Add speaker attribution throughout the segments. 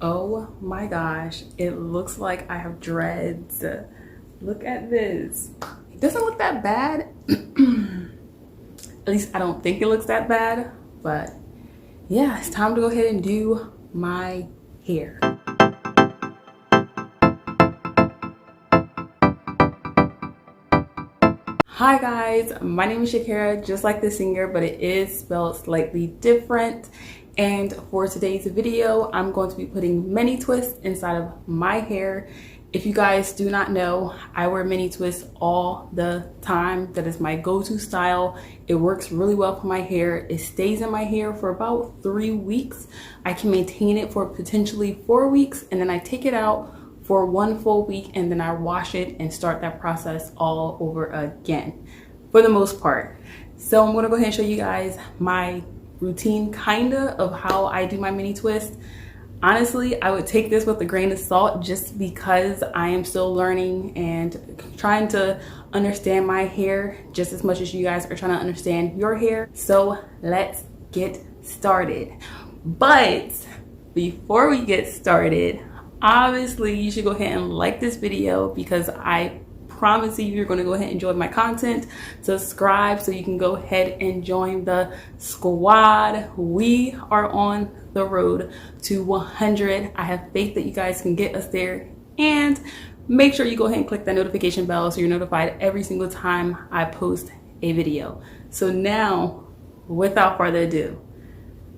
Speaker 1: Oh my gosh, it looks like I have dreads. Look at this. It doesn't look that bad. At least I don't think it looks that bad, but yeah, it's time to go ahead and do my hair. Hi guys, my name is Shekira, just like the singer, but it is spelled slightly different. And for today's video, I'm going to be putting mini twists inside of my hair. If you guys do not know, I wear mini twists all the time. That is my go-to style. It works really well for my hair. It stays in my hair for about 3 weeks. I can maintain it for potentially 4 weeks, and then I take it out for 1 full week, and then I wash it and start that process all over again for the most part. So I'm gonna go ahead and show you guys my routine kinda of how I do my mini twist. Honestly, I would take this with a grain of salt just because I am still learning and trying to understand my hair just as much as you guys are trying to understand your hair. So let's get started. But before we get started, obviously you should go ahead and like this video because I promise you you're going to go ahead and enjoy my content. Subscribe so you can go ahead and join the squad. We are on the road to 100. I have faith that you guys can get us there, and make sure you go ahead and click that notification bell so you're notified every single time I post a video. So now, without further ado,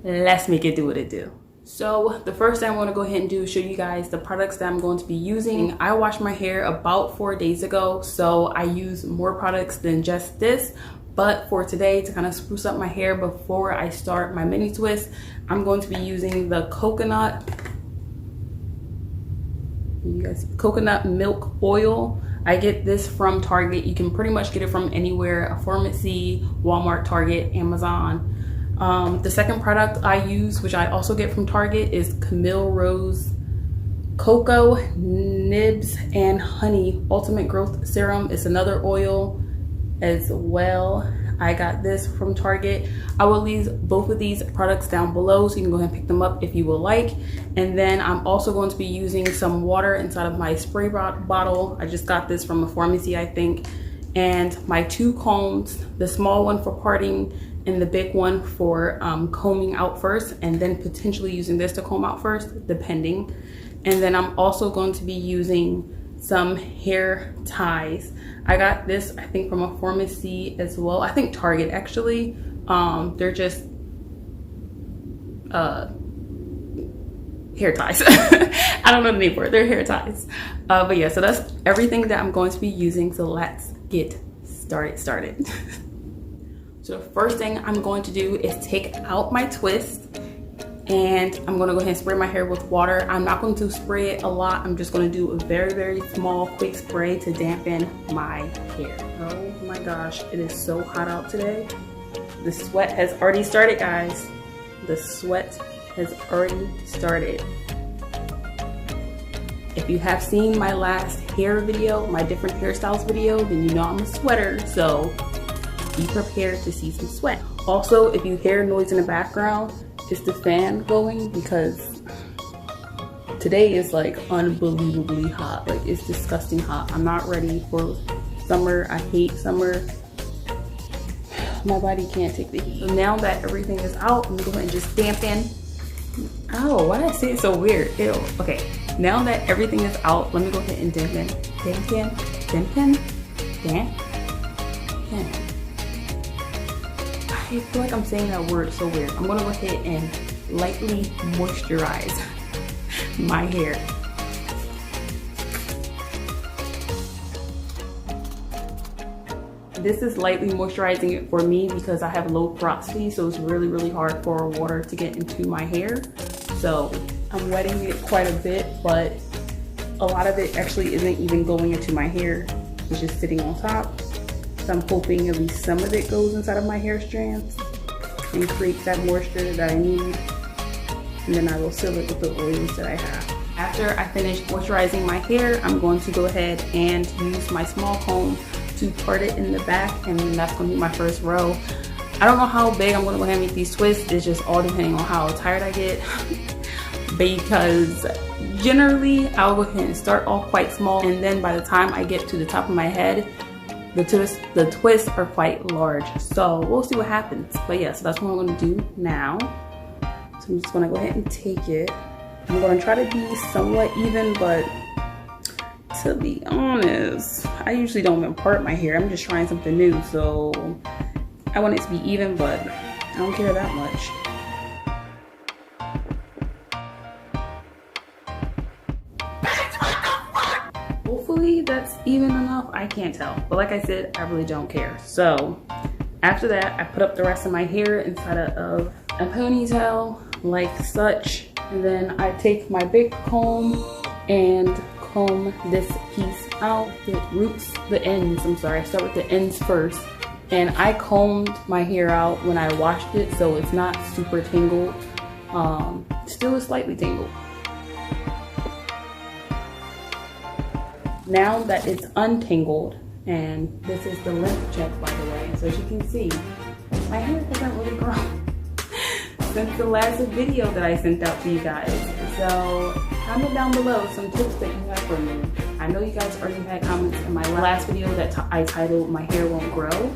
Speaker 1: let's make it do what it do. So the first thing I want to go ahead and do is show you guys the products that I'm going to be using. I washed my hair about 4 days ago, so I use more products than just this. But for today, to kind of spruce up my hair before I start my mini twist, I'm going to be using the coconut milk oil. I get this from Target. You can pretty much get it from anywhere, a pharmacy, Walmart, Target, Amazon. The second product I use, which I also get from Target, is Camille Rose Cocoa Nibs and Honey Ultimate Growth Serum. It's another oil as well. I got this from Target. I will leave both of these products down below so you can go ahead and pick them up if you would like. And then I'm also going to be using some water inside of my spray bottle. I just got this from a pharmacy, I think. And my 2 combs, the small one for parting and the big one for combing out first, and then potentially using this to comb out first, depending. And then I'm also going to be using some hair ties. I got this, I think, from a pharmacy as well. I think Target, actually. They're just hair ties. I don't know the name for it. They're hair ties. But yeah, so that's everything that I'm going to be using. So let's get started. So the first thing I'm going to do is take out my twist, and I'm going to go ahead and spray my hair with water. I'm not going to spray it a lot. I'm just going to do a very, very small, quick spray to dampen my hair. Oh my gosh, it is so hot out today. The sweat has already started, guys. The sweat has already started. If you have seen my last hair video, my different hairstyles video, then you know I'm a sweater, so be prepared to see some sweat. Also, if you hear noise in the background, it's the fan going because today is like unbelievably hot. Like, it's disgusting hot. I'm not ready for summer. I hate summer. My body can't take the heat. So now that everything is out, I'm gonna go ahead and just dampen. Oh, why did I say it so weird? Ew. Okay, now that everything is out, let me go ahead and dampen. I feel like I'm saying that word so weird. I'm gonna go ahead and lightly moisturize my hair. This is lightly moisturizing it for me because I have low porosity, so it's really, really hard for water to get into my hair. So I'm wetting it quite a bit, but a lot of it actually isn't even going into my hair. It's just sitting on top. So I'm hoping at least some of it goes inside of my hair strands and creates that moisture that I need. And then I will seal it with the oils that I have. After I finish moisturizing my hair, I'm going to go ahead and use my small comb to part it in the back, and that's going to be my first row. I don't know how big I'm going to go ahead and make these twists. It's just all depending on how tired I get. because generally I'll go ahead and start off quite small, and then by the time I get to the top of my head, the twists are quite large. So we'll see what happens. But yeah, so that's what I'm gonna do now. So I'm just gonna go ahead and take it. I'm gonna try to be somewhat even, but to be honest, I usually don't even part my hair. I'm just trying something new, so I want it to be even, but I don't care that much. Hopefully that's even enough. I can't tell, but like I said, I really don't care. So after that, I put up the rest of my hair inside of a ponytail like such, and then I take my big comb and comb this piece out. The ends, I'm sorry, I start with the ends first, and I combed my hair out when I washed it, so it's not super tangled. Still is slightly tangled. Now that it's untangled, and this is the length check, by the way, so as you can see, my hair hasn't really grown since the last video that I sent out to you guys. So comment down below some tips that you have for me. I know you guys already had comments in my last video that I titled "My Hair Won't Grow."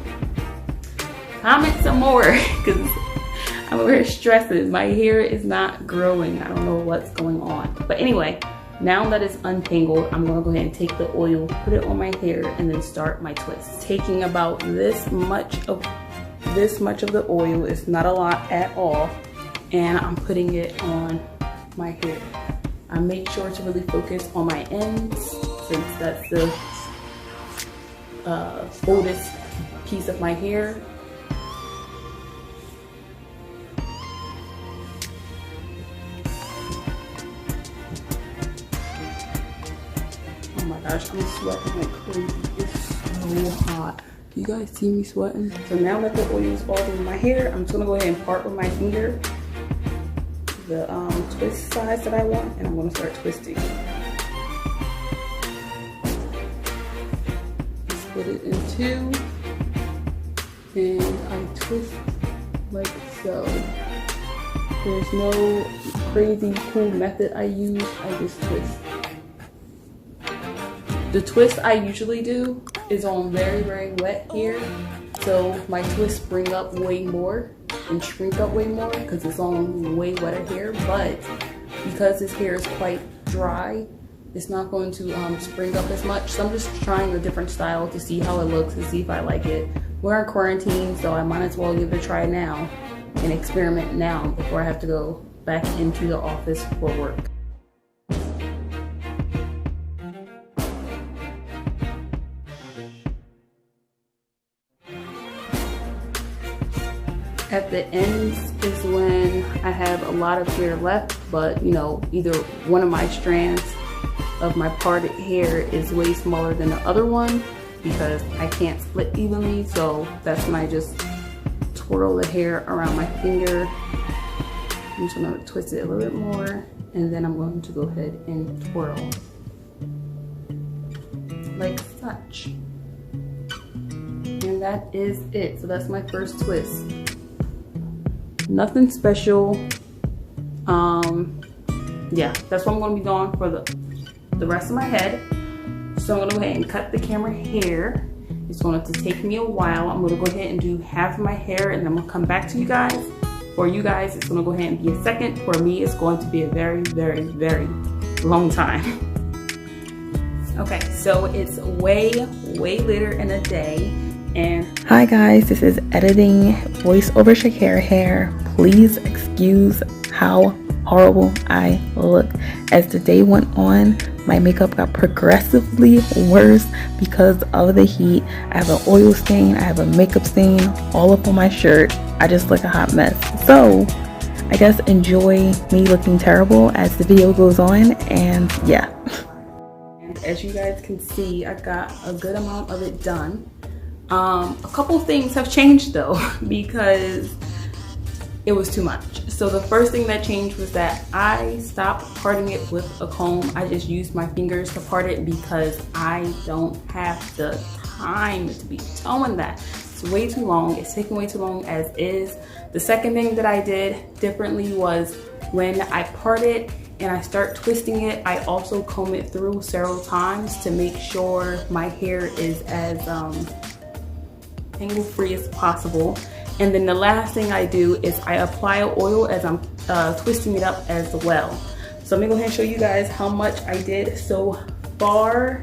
Speaker 1: Comment some more, because I'm over here stressing. My hair is not growing. I don't know what's going on. But anyway, now that it's untangled, I'm gonna go ahead and take the oil, put it on my hair, and then start my twist. Taking about this much of the oil, is not a lot at all, and I'm putting it on my hair. I make sure to really focus on my ends, since that's the oldest piece of my hair. Oh my gosh, I'm sweating like crazy. It's so hot. Do you guys see me sweating? So now that the oil is all over my hair, I'm just gonna go ahead and part with my finger the twist size that I want, and I'm gonna start twisting. Split it in two, and I twist like so. There's no crazy cool method I use, I just twist. The twist I usually do is on very, very wet hair, so my twists spring up way more and shrink up way more because it's on way wetter hair. But because this hair is quite dry, it's not going to spring up as much. So I'm just trying a different style to see how it looks and see if I like it. We're in quarantine, so I might as well give it a try now and experiment now before I have to go back into the office for work. At the ends is when I have a lot of hair left, but you know, either one of my strands of my parted hair is way smaller than the other one because I can't split evenly. So that's when I just twirl the hair around my finger. I'm just gonna twist it a little bit more, and then I'm going to go ahead and twirl like such. And that is it. So that's my first twist. Nothing special. Yeah, that's what I'm gonna be doing for the rest of my head. So I'm gonna go ahead and cut the camera hair. It's going to take me a while. I'm gonna go ahead and do half of my hair, and then I'm gonna come back to you guys. For you guys, it's gonna go ahead and be a second. For me, it's going to be a very, very, very long time. Okay, so it's way later in the day. And hi guys, this is editing voiceover Shekira hair. Please excuse how horrible I look. As the day went on, my makeup got progressively worse because of the heat. I have an oil stain, I have a makeup stain all up on my shirt. I just look a hot mess. So I guess enjoy me looking terrible as the video goes on, and yeah. And as you guys can see, I got a good amount of it done. A couple things have changed though, because it was too much. So the first thing that changed was that I stopped parting it with a comb. I just used my fingers to part it because I don't have the time to be doing that. It's way too long. It's taking way too long as is. The second thing that I did differently was when I parted and I start twisting it, I also comb it through several times to make sure my hair is as tangle free as possible. And then the last thing I do is I apply oil as I'm twisting it up as well. So I'm gonna go ahead and show you guys how much I did so far.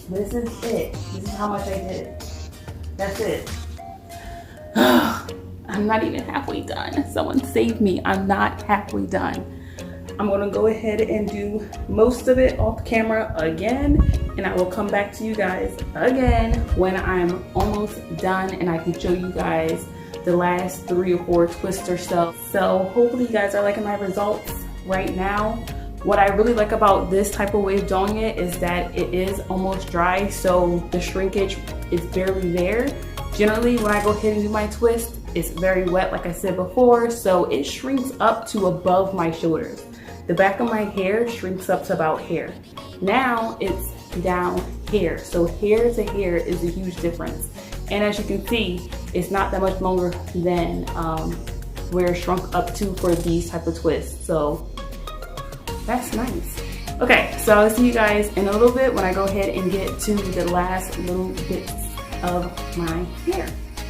Speaker 1: This is it. This is how much I did. That's it. I'm not even halfway done. Someone save me. I'm not halfway done. I'm gonna go ahead and do most of it off camera again, and I will come back to you guys again when I'm almost done and I can show you guys the last 3 or 4 twists or so. So hopefully you guys are liking my results right now. What I really like about this type of way of doing it is that it is almost dry, so the shrinkage is barely there. Generally, when I go ahead and do my twist, it's very wet, like I said before, so it shrinks up to above my shoulders. The back of my hair shrinks up to about here. Now it's down here, so hair to hair is a huge difference. And as you can see, it's not that much longer than where it shrunk up to for these type of twists. So that's nice. Okay, so I'll see you guys in a little bit when I go ahead and get to the last little bits of my hair.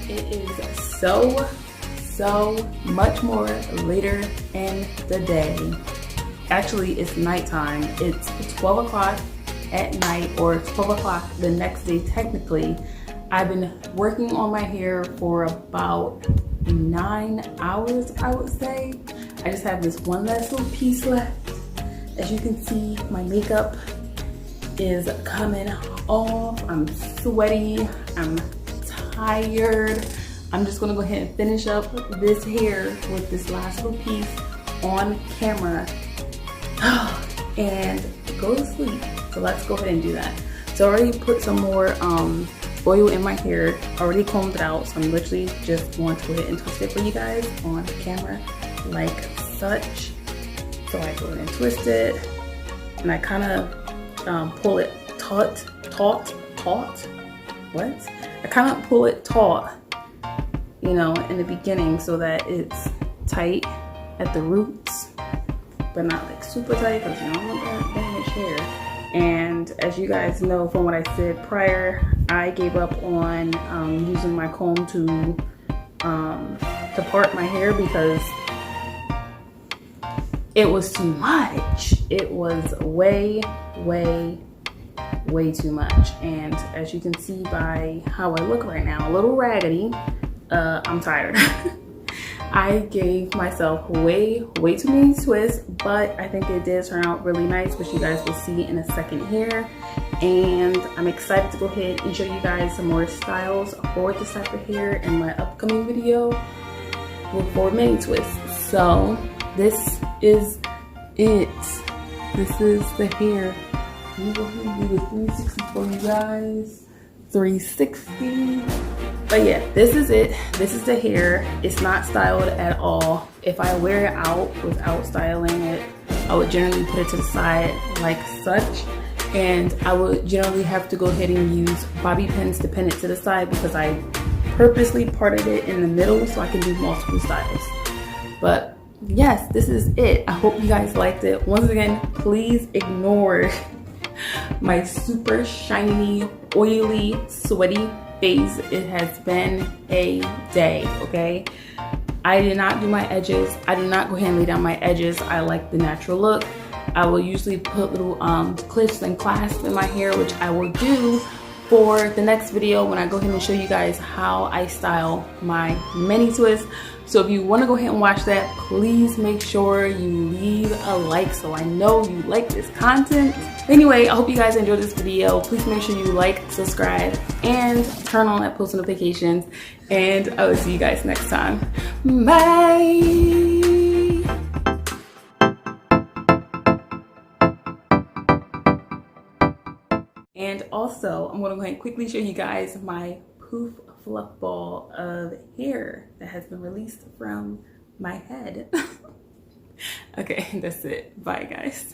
Speaker 1: It is so much more later in the day. Actually, it's nighttime. It's 12 o'clock at night, or 12 o'clock the next day technically. I've been working on my hair for about 9 hours, I would say. I just have this one last little piece left. As you can see, my makeup is coming off. I'm sweaty, I'm tired. I'm just gonna go ahead and finish up this hair with this last little piece on camera and go to sleep. So let's go ahead and do that. So I already put some more oil in my hair, already combed it out, so I'm literally just going to go ahead and twist it for you guys on camera like such. So I go ahead and twist it, and I kind of pull it taut. What? I kind of pull it taut, you know, in the beginning so that it's tight at the roots, but not like super tight because you don't want that much hair. And as you guys know from what I said prior, I gave up on using my comb to part my hair because it was too much. It was way too much. And as you can see by how I look right now, a little raggedy, I'm tired. I gave myself way too many twists, but I think it did turn out really nice, which you guys will see in a second here. And I'm excited to go ahead and show you guys some more styles for this type of hair in my upcoming video with 4 mini twists. So this is it. This is the hair. Let me go ahead and do the 360 for you guys. 360. But yeah, this is it. This is the hair. It's not styled at all. If I wear it out without styling it, I would generally put it to the side like such. And I would generally have to go ahead and use bobby pins to pin it to the side because I purposely parted it in the middle so I can do multiple styles. But yes, this is it. I hope you guys liked it. Once again, please ignore my super shiny, oily, sweaty face. It has been a day, okay? I did not do my edges. I did not go ahead and lay down my edges. I like the natural look. I will usually put little clips and clasps in my hair, which I will do for the next video when I go ahead and show you guys how I style my mini twist. So if you want to go ahead and watch that, please make sure you leave a like so I know you like this content. Anyway, I hope you guys enjoyed this video. Please make sure you like, subscribe, and turn on that post notifications. And I will see you guys next time. Bye! And also, I'm going to go ahead and quickly show you guys my poof fluff ball of hair that has been released from my head. Okay, that's it. Bye, guys.